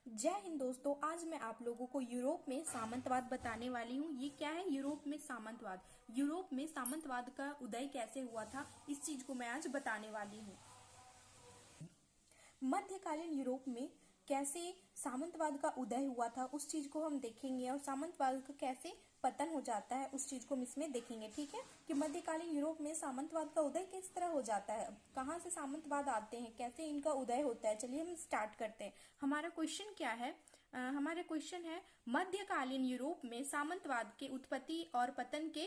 जय हिंद दोस्तों। आज मैं आप लोगों को यूरोप में सामंतवाद बताने वाली हूँ। ये क्या है यूरोप में सामंतवाद? यूरोप में सामंतवाद का उदय कैसे हुआ था, इस चीज को मैं आज बताने वाली हूँ। मध्यकालीन यूरोप में कैसे सामंतवाद का उदय हुआ था उस चीज को हम देखेंगे, और सामंतवाद का कैसे पतन हो जाता है उस चीज को हम इसमें देखेंगे। ठीक है, कि मध्यकालीन यूरोप में सामंतवाद का उदय किस तरह हो जाता है, कहाँ से सामंतवाद आते हैं, कैसे इनका उदय होता है। चलिए हम स्टार्ट करते हैं। हमारा क्वेश्चन क्या है? हमारा क्वेश्चन है मध्यकालीन यूरोप में सामंतवाद के उत्पत्ति और पतन के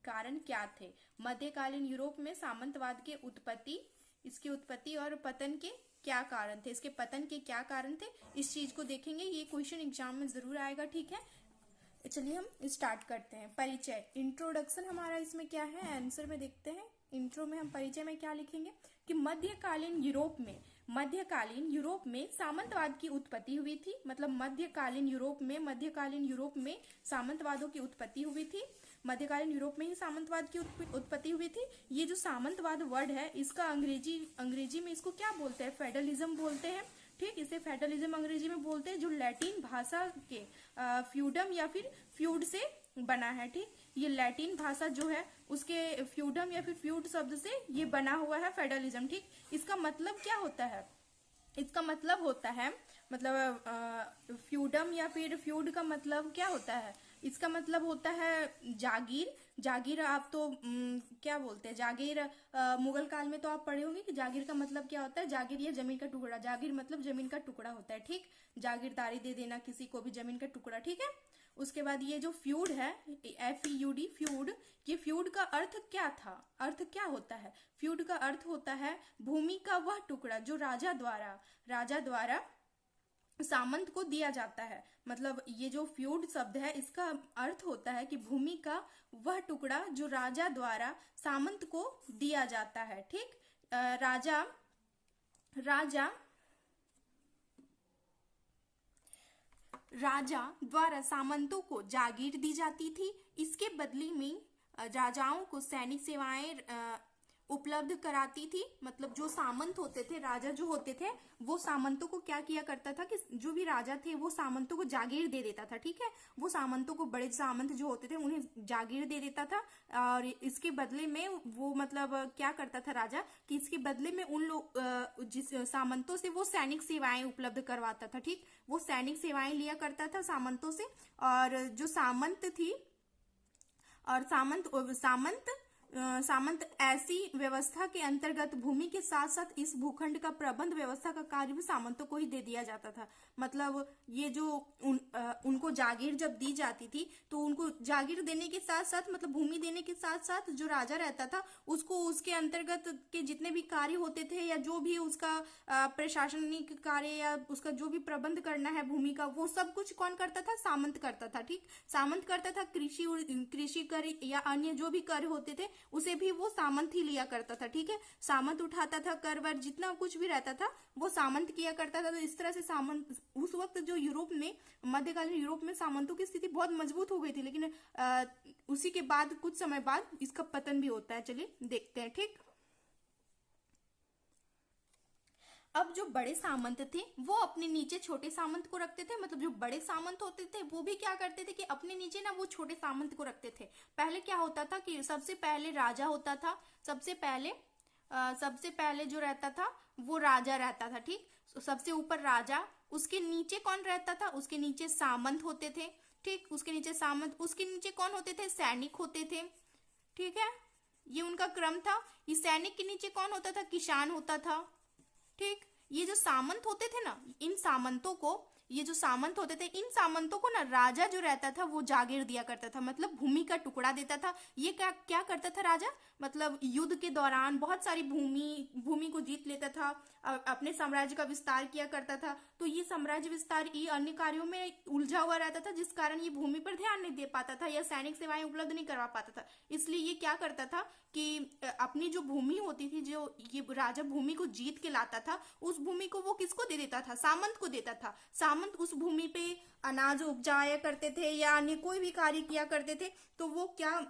कारण क्या थे। मध्यकालीन यूरोप में सामंतवाद के उत्पत्ति, इसकी उत्पत्ति और पतन के क्या कारण थे, इसके पतन के क्या कारण थे, इस चीज को देखेंगे। ये क्वेश्चन एग्जाम में जरूर आएगा। ठीक है, चलिए हम स्टार्ट करते हैं। परिचय, इंट्रोडक्शन हमारा इसमें क्या है, आंसर में देखते हैं। इंट्रो में हम परिचय में क्या लिखेंगे कि मध्यकालीन यूरोप में सामंतवाद की उत्पत्ति हुई थी। मतलब मध्यकालीन यूरोप में सामंतवादों की उत्पत्ति हुई थी। मध्यकालीन यूरोप में ही सामंतवाद की उत्पत्ति हुई थी। ये जो सामंतवाद वर्ड है, इसका अंग्रेजी में इसको क्या बोलते हैं? फेडरलिज्म बोलते हैं। ठीक, इसे फेडरलिज्म अंग्रेजी में बोलते हैं, जो लैटिन भाषा के फ्यूडम या फिर फ्यूड से बना है। ठीक, ये लैटिन भाषा जो है उसके फ्यूडम या फिर फ्यूड शब्द से ये बना हुआ है फेडरलिज्म। ठीक, इसका मतलब क्या होता है? इसका मतलब होता है, मतलब फ्यूडम या फिर फ्यूड का मतलब क्या होता है? इसका मतलब होता है जागीर। जागीर आप तो क्या बोलते हैं जागीर, मुगल काल में तो आप पढ़े होंगे कि जागीर का मतलब क्या होता है। जागीर ये जमीन का टुकड़ा, जागीर मतलब जमीन का टुकड़ा होता है। ठीक, जागीरदारी दे देना किसी को भी, जमीन का टुकड़ा। ठीक है, उसके बाद ये जो फ्यूड है, FEUD, फ्यूड, ये फ्यूड का अर्थ क्या था? अर्थ क्या होता है? फ्यूड का अर्थ होता है भूमि का वह टुकड़ा जो राजा द्वारा सामंत को दिया जाता है। मतलब ये जो फ्यूड शब्द है, इसका अर्थ होता है कि भूमि का वह टुकड़ा जो राजा द्वारा सामंत को दिया जाता है। ठीक, राजा राजा द्वारा सामंतों को जागीर दी जाती थी। इसके बदले में राजाओं को सैनिक सेवाएं उपलब्ध कराती थी। मतलब जो सामंत होते थे, राजा जो होते थे, वो सामंतों को क्या किया करता था कि जो भी राजा थे वो सामंतों को जागीर दे देता था। ठीक है, वो सामंतों को, बड़े सामंत जो होते थे उन्हें जागीर दे देता था। और इसके बदले में वो मतलब क्या करता था राजा कि इसके बदले में उन लोग जिस सामंतों से वो सैनिक सेवाएं उपलब्ध करवाता था। ठीक, वो सैनिक सेवाएं लिया करता था सामंतों से। और जो सामंत थी, और सामंत ऐसी व्यवस्था के अंतर्गत भूमि के साथ साथ इस भूखंड का प्रबंध व्यवस्था का कार्य भी सामंतों को ही दे दिया जाता था। मतलब ये जो उनको जागीर जब दी जाती थी, तो उनको जागीर देने के साथ साथ, मतलब भूमि देने के साथ साथ, जो राजा रहता था उसको उसके अंतर्गत के जितने भी कार्य होते थे, या जो भी उसका प्रशासनिक कार्य या उसका जो भी प्रबंध करना है भूमि का, वो सब कुछ कौन करता था? सामंत करता था। ठीक, सामंत करता था। कृषि कर या अन्य जो भी कर होते थे उसे भी वो सामंत ही लिया करता था। ठीक है, सामंत उठाता था, कर वर जितना कुछ भी रहता था वो सामंत किया करता था। तो इस तरह से सामंत, उस वक्त जो यूरोप में, मध्यकालीन यूरोप में सामंतों की स्थिति बहुत मजबूत हो गई थी। लेकिन उसी के बाद कुछ समय बाद इसका पतन भी होता है। चलिए देखते हैं। ठीक, अब जो बड़े सामंत थे वो अपने नीचे छोटे सामंत को रखते थे। मतलब जो बड़े सामंत होते थे वो भी क्या करते थे कि अपने नीचे ना वो छोटे सामंत को रखते थे। पहले क्या होता था कि सबसे पहले राजा होता था, सबसे पहले जो रहता था वो राजा रहता था। ठीक, सबसे ऊपर राजा, उसके नीचे कौन रहता था? उसके नीचे सामंत होते थे। ठीक, उसके नीचे सामंत, उसके नीचे कौन होते थे? सैनिक होते थे। ठीक है, ये उनका क्रम था। इस सैनिक के नीचे कौन होता था? किसान होता था। ठीक, ये जो सामंत होते थे ना, इन सामंतों को, ये जो सामंत होते थे, इन सामंतों को ना राजा जो रहता था वो जागीर दिया करता था। मतलब भूमि का टुकड़ा देता था। ये क्या क्या करता था राजा? मतलब युद्ध के दौरान बहुत सारी भूमि को जीत लेता था, अपने साम्राज्य का विस्तार किया करता था। तो ये साम्राज्य विस्तार ये अन्य कार्यों में उलझा हुआ रहता था, जिस कारण ये भूमि पर ध्यान नहीं दे पाता था या सैनिक सेवाएं उपलब्ध नहीं करवा पाता था। इसलिए ये क्या करता था कि अपनी जो भूमि होती थी, जो ये राजा भूमि को जीत के लाता था, उस भूमि को वो किसको दे देता था? सामंत को देता था। सामंत उस भूमि पे अनाज उपजाया करते थे या अन्य कोई भी कार्य किया करते थे। तो वो क्या,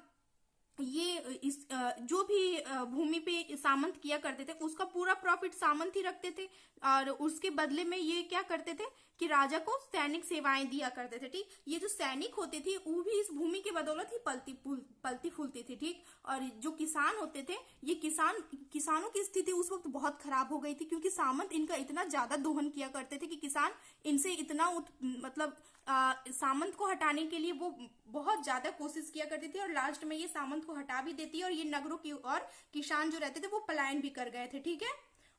ये इस जो भी भूमि पे सामंत किया करते थे उसका पूरा प्रॉफिट सामंत ही रखते थे। और उसके बदले में ये क्या करते थे कि राजा को सैनिक सेवाएं दिया करते थे। ठीक, ये जो सैनिक होते थे वो भी इस भूमि की बदौलत ही पलती फूलती थी। ठीक, और जो किसान होते थे, ये किसानों की स्थिति उस वक्त बहुत खराब हो गई थी, क्योंकि सामंत इनका इतना ज्यादा दोहन किया करते थे कि किसान इनसे इतना मतलब सामंत को हटाने के लिए वो बहुत ज्यादा कोशिश किया करती थी, और लास्ट में ये सामंत को हटा भी देती है, और ये नगरों की और किसान जो रहते थे वो पलायन भी कर गए थे। ठीक है,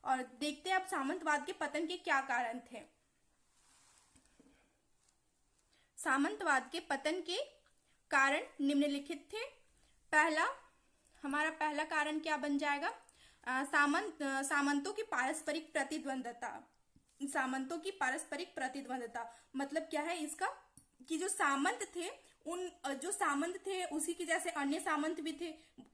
और देखते हैं अब सामंतवाद के पतन के क्या कारण थे। सामंतवाद के पतन के कारण निम्नलिखित थे। हमारा पहला कारण क्या बन जाएगा? सामंतों की पारस्परिक प्रतिद्वंदता। सामंतों की पारस्परिक प्रतिद्वंदता मतलब क्या है इसका, कि जो सामंत थे जो सामंत थे उसी के जैसे अन्य सामंत भी थे,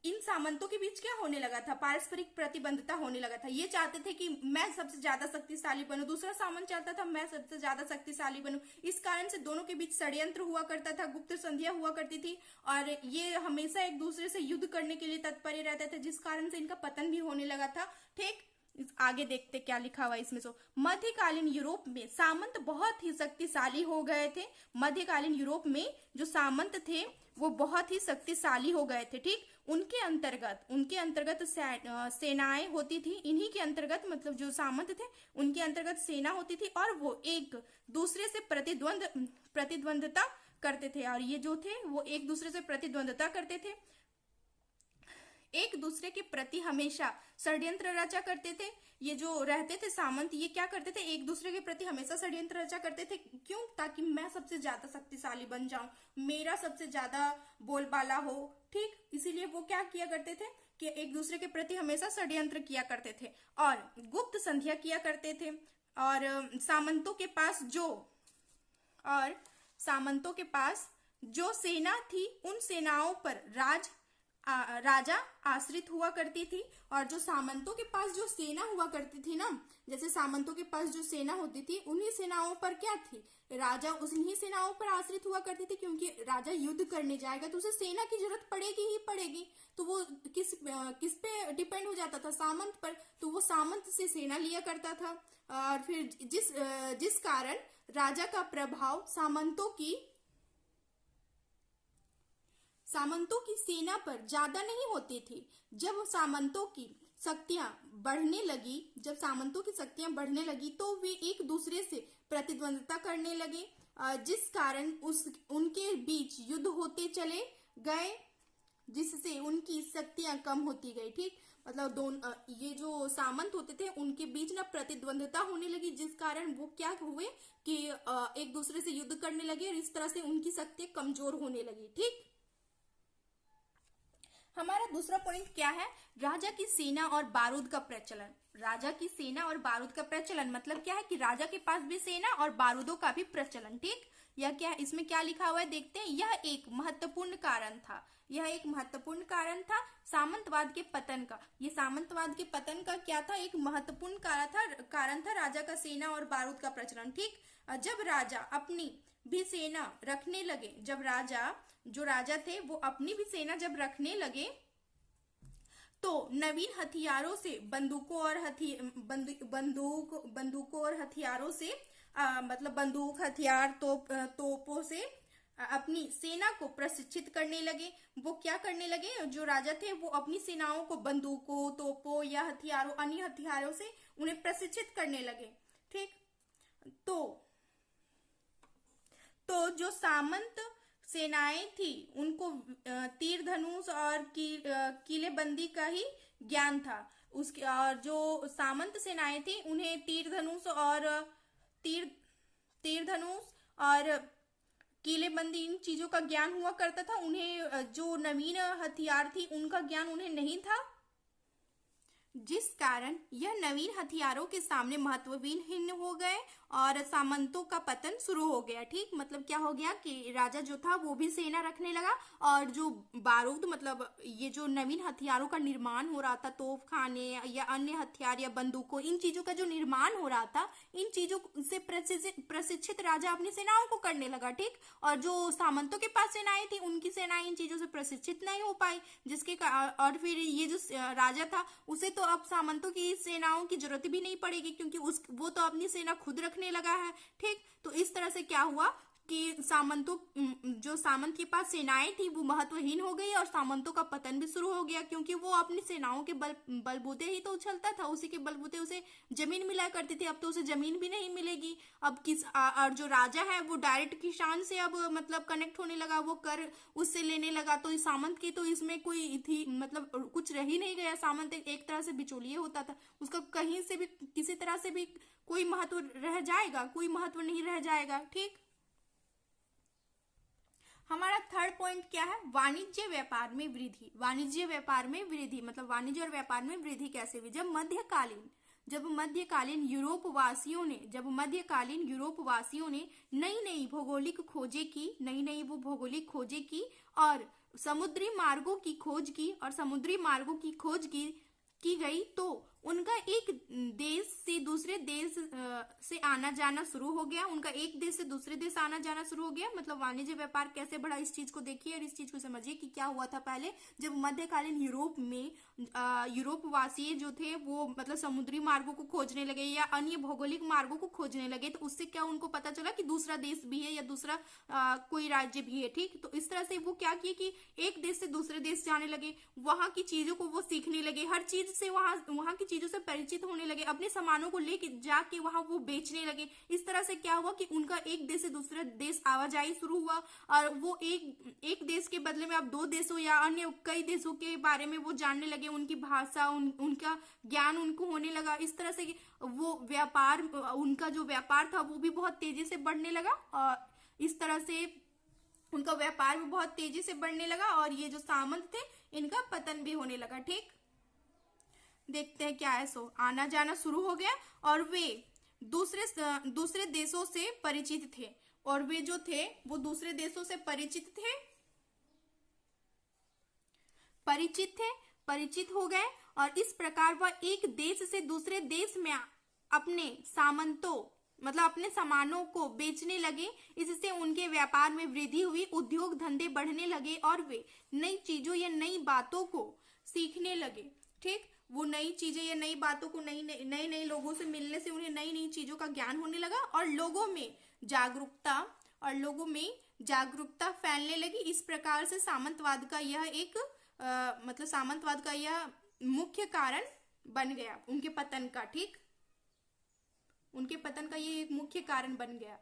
इन सामंतों के बीच क्या होने लगा था? पारस्परिक प्रतिबंधता होने लगा था। ये चाहते थे कि मैं सबसे ज्यादा शक्तिशाली बनूं, दूसरा सामंत चाहता था मैं सबसे ज्यादा शक्तिशाली बनूं। इस कारण से दोनों के बीच षड्यंत्र हुआ करता था, गुप्त संधियां हुआ करती थी, और ये हमेशा एक दूसरे से युद्ध करने के लिए तत्पर रहते थे, जिस कारण से इनका पतन भी होने लगा था। ठीक, आगे देखते क्या लिखा हुआ इसमें। मध्यकालीन यूरोप में सामंत बहुत ही शक्तिशाली हो गए थे। मध्यकालीन यूरोप में जो सामंत थे वो बहुत ही शक्तिशाली हो गए थे। ठीक, उनके अंतर्गत सेनाएं होती थी। इन्हीं के अंतर्गत मतलब जो सामंत थे उनके अंतर्गत सेना होती थी, और वो एक दूसरे से प्रतिद्वंदता करते थे, और ये जो थे वो एक दूसरे से प्रतिद्वंदता करते थे, एक दूसरे के प्रति हमेशा षड्यंत्र रचा करते थे। ये जो रहते थे सामंत, ये क्या करते थे? एक दूसरे के प्रति हमेशा षड्यंत्र रचा करते थे। क्यों? ताकि मैं सबसे ज्यादा शक्तिशाली बन जाऊं, मेरा सबसे ज्यादा बोलबाला हो। ठीक, इसीलिए वो क्या किया करते थे कि एक दूसरे के प्रति हमेशा षड्यंत्र किया करते थे और गुप्त संधिया किया करते थे। और सामंतों के पास जो सेना थी उन सेनाओं पर राजा आश्रित हुआ करती थी, और जो सामंतों के पास जो सेना हुआ करती थी ना, जैसे सामंतों के पास जो सेना होती थी उन्हीं सेनाओं पर क्या थी? राजा उन्हीं सेनाओं पर आश्रित हुआ करती थी, क्योंकि राजा युद्ध करने जाएगा तो उसे सेना की जरूरत पड़ेगी ही पड़ेगी। तो वो किस पे डिपेंड हो जाता था? सामंत पर। तो वो सामंत से सेना लिया करता था, और फिर जिस कारण राजा का प्रभाव सामंतों की सेना पर ज्यादा नहीं होती थी। जब सामंतों की शक्तियां बढ़ने लगी तो वे एक दूसरे से प्रतिद्वंदता करने लगे, जिस कारण उनके बीच युद्ध होते चले गए, जिससे उनकी शक्तियां कम होती गई। ठीक, मतलब ये जो सामंत होते थे उनके बीच ना प्रतिद्वंदता होने लगी, जिस कारण वो क्या हुए कि एक दूसरे से युद्ध करने लगे, और इस तरह से उनकी शक्तियां कमजोर होने लगी। ठीक, हमारा दूसरा पॉइंट क्या है? राजा की सेना और बारूद का प्रचलन। राजा की सेना और बारूद का प्रचलन मतलब क्या है कि राजा के पास भी सेना और बारूदों का भी प्रचलन। ठीक, यह क्या है? इसमें क्या लिखा हुआ है देखते हैं। यह एक महत्वपूर्ण कारण था सामंतवाद के पतन का। ये सामंतवाद के पतन का क्या था? एक महत्वपूर्ण कारण था राजा का सेना और बारूद का प्रचलन। ठीक, जब राजा अपनी भी सेना रखने लगे, जो राजा थे वो अपनी भी सेना जब रखने लगे, तो नवीन हथियारों से बंदूकों और हथियारों से मतलब बंदूक, हथियार, तोपों से अपनी सेना को प्रशिक्षित करने लगे। वो क्या करने लगे? जो राजा थे वो अपनी सेनाओं को बंदूकों, तोपों या अन्य हथियारों से उन्हें प्रशिक्षित करने लगे। ठीक, तो जो सामंत सेनाएं थी उनको तीर धनुष और किलेबंदी का ही ज्ञान था। और जो सामंत सेनाएं थी उन्हें तीर धनुष और किलेबंदी इन चीजों का ज्ञान हुआ करता था। उन्हें जो नवीन हथियार थी उनका ज्ञान उन्हें नहीं था, जिस कारण यह नवीन हथियारों के सामने महत्वहीन हो गए और सामंतों का पतन शुरू हो गया। ठीक, मतलब क्या हो गया कि राजा जो था वो भी सेना रखने लगा, और जो बारूद मतलब ये जो नवीन हथियारों का निर्माण हो रहा था, तोप खाने या अन्य हथियार या बंदूकों, इन चीजों का जो निर्माण हो रहा था, इन चीजों से प्रशिक्षित राजा अपनी सेनाओं को करने लगा। ठीक, और जो सामंतों के पास सेनाएं थी उनकी सेनाएं इन चीजों से प्रशिक्षित नहीं हो पाई, और फिर ये जो राजा था उसे तो अब सामंतों की सेनाओं की जरूरत भी नहीं पड़ेगी, क्योंकि वो तो अपनी सेना खुद रखने लगा है। ठीक, इस तरह से क्या हुआ कि सामंतों, जो सामंत के पास सेनाएं थी वो महत्वहीन हो गई और सामंतों का पतन भी शुरू हो गया, क्योंकि वो अपनी सेनाओं के बलबूते ही तो उछलता था, उसी के बलबूते उसे जमीन मिला करती थी। अब तो उसे जमीन भी नहीं मिलेगी। अब और जो राजा है वो डायरेक्ट किसान से अब मतलब कनेक्ट होने लगा, वो कर उससे लेने लगा। तो सामंत की तो इसमें कोई थी मतलब कुछ रह ही नहीं गया। सामंत एक तरह से बिचौलिया होता था, उसका कहीं से भी किसी तरह से भी कोई महत्व रह जाएगा, कोई महत्व नहीं रह जाएगा। ठीक, हमारा थर्ड पॉइंट क्या है, वाणिज्य व्यापार में वृद्धि। वाणिज्य व्यापार में वृद्धि मतलब वाणिज्य और व्यापार में वृद्धि कैसे हुई? जब मध्यकालीन यूरोप वासियों ने नई नई भौगोलिक खोजें की और समुद्री मार्गों की खोज की गई, तो उनका एक देश से दूसरे देश से आना जाना शुरू हो गया। मतलब वाणिज्य व्यापार कैसे बढ़ा, इस चीज को देखिए और इस चीज को समझिए कि क्या हुआ था पहले। जब मध्यकालीन यूरोप में यूरोपवासी जो थे वो मतलब समुद्री मार्गों को खोजने लगे या अन्य भौगोलिक मार्गों को खोजने लगे, तो उससे क्या उनको पता चला कि दूसरा देश भी है या दूसरा कोई राज्य भी है। ठीक, तो इस तरह से वो क्या किए कि एक देश से दूसरे देश जाने लगे, वहां की चीजों को वो सीखने लगे, हर चीज से वहां की चीजों से परिचित होने लगे, अपने सामानों को लेके जाके वहां वो बेचने लगे। इस तरह से क्या हुआ कि उनका एक देश से दूसरे देश आवाजाही शुरू हुआ और वो एक देश के बदले में अब दो देशों या अन्य कई देशों के बारे में वो जानने लगे, उनकी भाषा उनका ज्ञान उनको होने लगा। इस तरह से वो व्यापार, उनका जो व्यापार था वो भी बहुत तेजी से बढ़ने लगा और इस तरह से उनका व्यापार भी बहुत तेजी से बढ़ने लगा और ये जो सामंत थे इनका पतन भी होने लगा। ठीक, देखते हैं क्या है। सो आना जाना शुरू हो गया और वे दूसरे देशों से परिचित थे, और वे जो थे वो दूसरे देशों से परिचित हो गए और इस प्रकार वह एक देश से दूसरे देश में अपने अपने सामानों को बेचने लगे। इससे उनके व्यापार में वृद्धि हुई, उद्योग धंधे बढ़ने लगे और वे नई चीजों या नई बातों को सीखने लगे। ठीक, वो नई चीजें या नई बातों को नई लोगों से मिलने से उन्हें नई नई चीजों का ज्ञान होने लगा और लोगों में जागरूकता फैलने लगी। इस प्रकार से सामंतवाद का यह मुख्य कारण बन गया उनके पतन का। ठीक, उनके पतन का ये एक मुख्य कारण बन गया।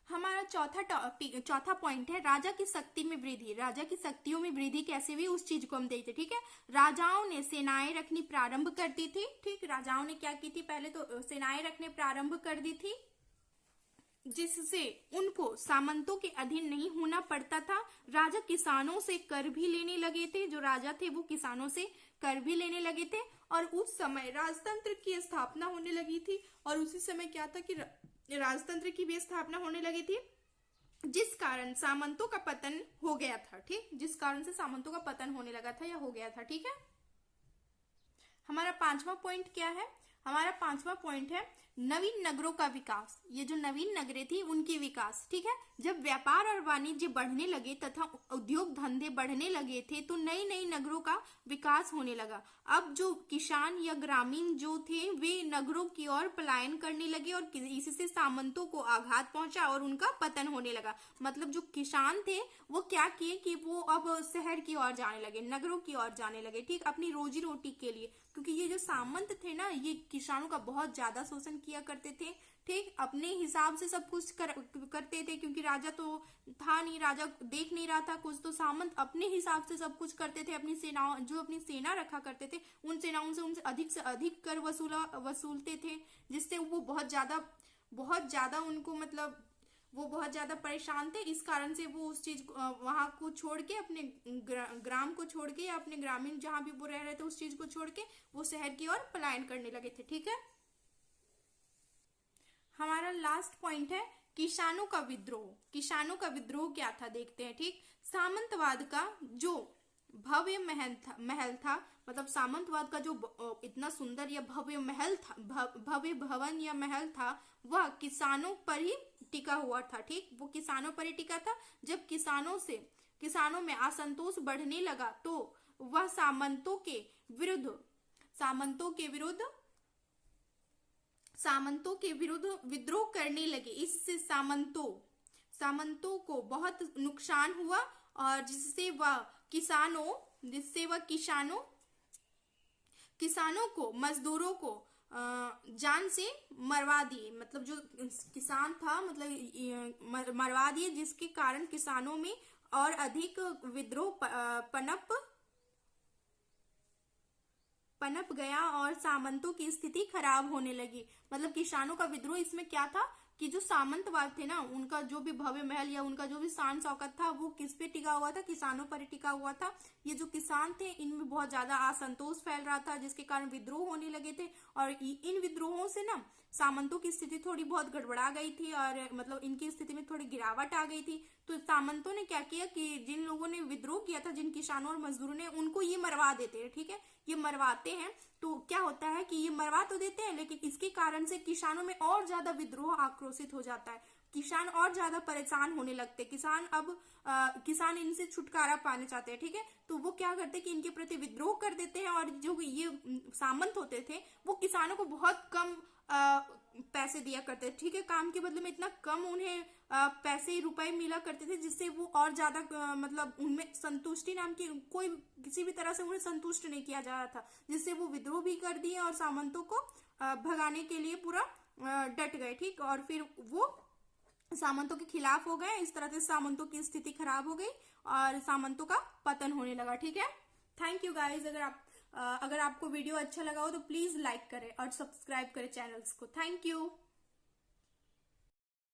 हमारा चौथा पॉइंट है राजा की शक्ति में वृद्धि। राजा की शक्तियों में वृद्धि कैसे हुई उस चीज को हम देखते। ठीक है, राजाओं ने सेनाएं रखनी प्रारंभ कर दी थी। ठीक, राजाओं ने क्या की थी, पहले तो सेनाएं रखने प्रारंभ कर दी थी, जिससे उनको सामंतों के अधीन नहीं होना पड़ता था। राजा किसानों से कर भी लेने लगे थे, जो राजा थे वो किसानों से कर भी लेने लगे थे और उस समय राजतंत्र की स्थापना होने लगी थी। और उसी समय क्या था कि राजतंत्र की भी स्थापना होने लगी थी, जिस कारण सामंतों का पतन हो गया था। ठीक, जिस कारण से सामंतों का पतन होने लगा था या हो गया था। ठीक है, हमारा पांचवा पॉइंट क्या है, हमारा पांचवा पॉइंट है नवीन नगरों का विकास। ये जो नवीन नगरें थी उनकी विकास। ठीक है, जब व्यापार और वाणिज्य बढ़ने लगे तथा उद्योग धंधे बढ़ने लगे थे तो नई नई नगरों का विकास होने लगा। अब जो किसान या ग्रामीण जो थे वे नगरों की ओर पलायन करने लगे और इससे सामंतों को आघात पहुंचा और उनका पतन होने लगा। मतलब जो किसान थे वो क्या किए कि वो अब शहर की ओर जाने लगे, नगरों की ओर जाने लगे। ठीक, अपनी रोजी रोटी के लिए, क्योंकि ये जो सामंत थे ना ये किसानों का बहुत ज्यादा शोषण किया करते थे। ठीक, अपने हिसाब से सब कुछ करते थे, क्योंकि राजा तो था नहीं, राजा देख नहीं रहा था कुछ, तो सामंत अपने हिसाब से सब कुछ करते थे। अपनी सेना रखा करते थे, उन सेनाओं से उनसे अधिक कर वसूलते थे, जिससे वो बहुत ज्यादा उनको मतलब वो बहुत ज्यादा परेशान थे। इस कारण से वो उस चीज वहां को छोड़ के अपने ग्राम को छोड़ के या अपने ग्रामीण जहां भी वो रह रहे थे उस चीज को छोड़ के वो शहर की ओर पलायन करने लगे थे। ठीक है, हमारा लास्ट पॉइंट है किसानों का विद्रोह। किसानों का विद्रोह क्या था देखते हैं। ठीक, सामंतवाद का जो भव्य महल था मतलब सामंतवाद का जो इतना सुंदर या भव्य महल था, भव्य भवन या महल था, वह किसानों पर ही टिका हुआ था। ठीक, वो किसानों पर ही टिका था। जब किसानों में असंतोष बढ़ने लगा तो वह सामंतों के विरुद्ध सामंतों के विरुद्ध विद्रोह करने लगे। इससे सामंतों को बहुत नुकसान हुआ और जिससे वह किसानों को, मजदूरों को जान से मरवा दिए। मतलब जो किसान था, मतलब मरवा दिए, जिसके कारण किसानों में और अधिक विद्रोह पनप गया और सामंतों की स्थिति खराब होने लगी। मतलब किसानों का विद्रोह इसमें क्या था कि जो सामंतवाद थे ना, उनका जो भी भव्य महल या उनका जो भी शान शौकत था वो किस पे टिका हुआ था, किसानों पर टिका हुआ था। ये जो किसान थे इनमें बहुत ज्यादा असंतोष फैल रहा था, जिसके कारण विद्रोह होने लगे थे और इन विद्रोहों से ना सामंतों की स्थिति थोड़ी बहुत गड़बड़ा गई थी और मतलब इनकी स्थिति में थोड़ी गिरावट आ गई थी। तो सामंतों ने क्या किया कि जिन लोगों ने विद्रोह किया था, जिन किसानों और मजदूरों ने, उनको ये मरवा देते हैं। ठीक है, ये मरवाते हैं तो क्या होता है कि ये मरवा तो देते हैं, लेकिन इसके कारण से किसानों में और ज्यादा विद्रोह आक्रोशित हो जाता है, किसान और ज्यादा परेशान होने लगते। किसान इनसे छुटकारा पाने चाहते हैं। ठीक है, तो वो क्या करते हैं कि इनके प्रति विद्रोह कर देते हैं और जो ये सामंत होते थे वो किसानों को बहुत कम पैसे दिया करते थे। ठीक है, काम के बदले में इतना कम उन्हें पैसे रुपए मिला करते थे, जिससे वो और ज्यादा मतलब उनमें संतुष्टि नाम की कोई किसी भी तरह से उन्हें संतुष्ट नहीं किया जा रहा था, जिससे वो विद्रोह भी कर दिए और सामंतों को भगाने के लिए पूरा डट गए। ठीक, और फिर वो सामंतों के खिलाफ हो गए। इस तरह से सामंतों की स्थिति खराब हो गई और सामंतों का पतन होने लगा। ठीक है, थैंक यू गाइज। अगर आपको वीडियो अच्छा लगा हो तो प्लीज लाइक करें और सब्सक्राइब करें चैनल्स को। Thank you.